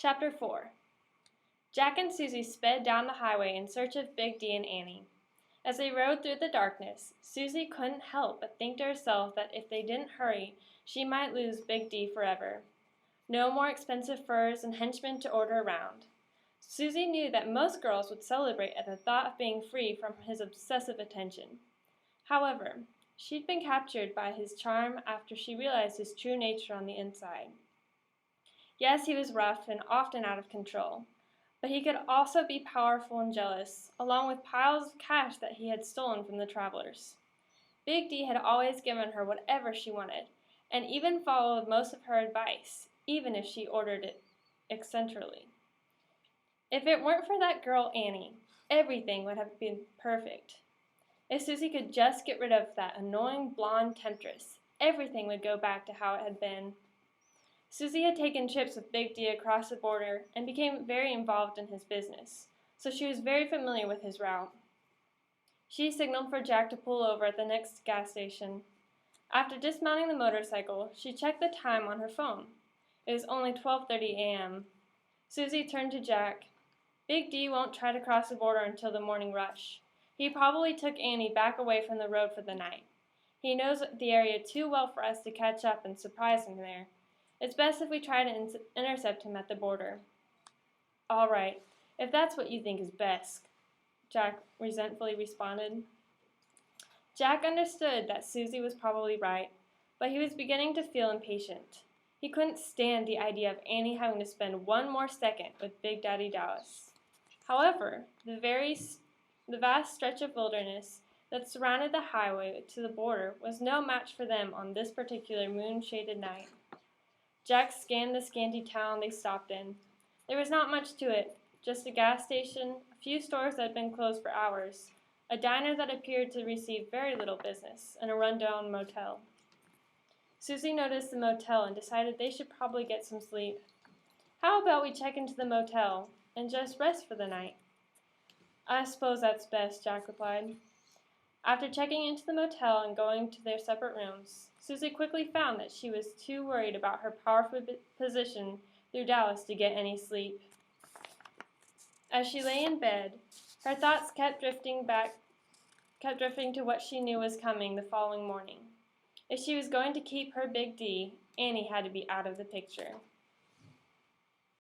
Chapter 4. Jack and Susie sped down the highway in search of Big D and Annie. As they rode through the darkness, Susie couldn't help but think to herself that if they didn't hurry, she might lose Big D forever. No more expensive furs and henchmen to order around. Susie knew that most girls would celebrate at the thought of being free from his obsessive attention. However, she'd been captured by his charm after she realized his true nature on the inside. Yes, he was rough and often out of control, but he could also be powerful and jealous, along with piles of cash that he had stolen from the travelers. Big D had always given her whatever she wanted, and even followed most of her advice, even if she ordered it eccentrically. If it weren't for that girl Annie, everything would have been perfect. If Susie could just get rid of that annoying blonde temptress, everything would go back to how it had been. Susie had taken trips with Big D across the border and became very involved in his business, so she was very familiar with his route. She signaled for Jack to pull over at the next gas station. After dismounting the motorcycle, she checked the time on her phone. It was only 12:30 a.m. Susie turned to Jack. Big D won't try to cross the border until the morning rush. He probably took Annie back away from the road for the night. He knows the area too well for us to catch up and surprise him there. It's best if we try to intercept him at the border. All right, if that's what you think is best, Jack resentfully responded. Jack understood that Susie was probably right, but he was beginning to feel impatient. He couldn't stand the idea of Annie having to spend one more second with Big Daddy Dallas. However, the vast stretch of wilderness that surrounded the highway to the border was no match for them on this particular moon-shaded night. Jack scanned the scanty town they stopped in. There was not much to it, just a gas station, a few stores that had been closed for hours, a diner that appeared to receive very little business, and a rundown motel. Susie noticed the motel and decided they should probably get some sleep. How about we check into the motel and just rest for the night? I suppose that's best, Jack replied. After checking into the motel and going to their separate rooms, Susie quickly found that she was too worried about her powerful position through Dallas to get any sleep. As she lay in bed, her thoughts kept drifting to what she knew was coming the following morning. If she was going to keep her Big D, Annie had to be out of the picture.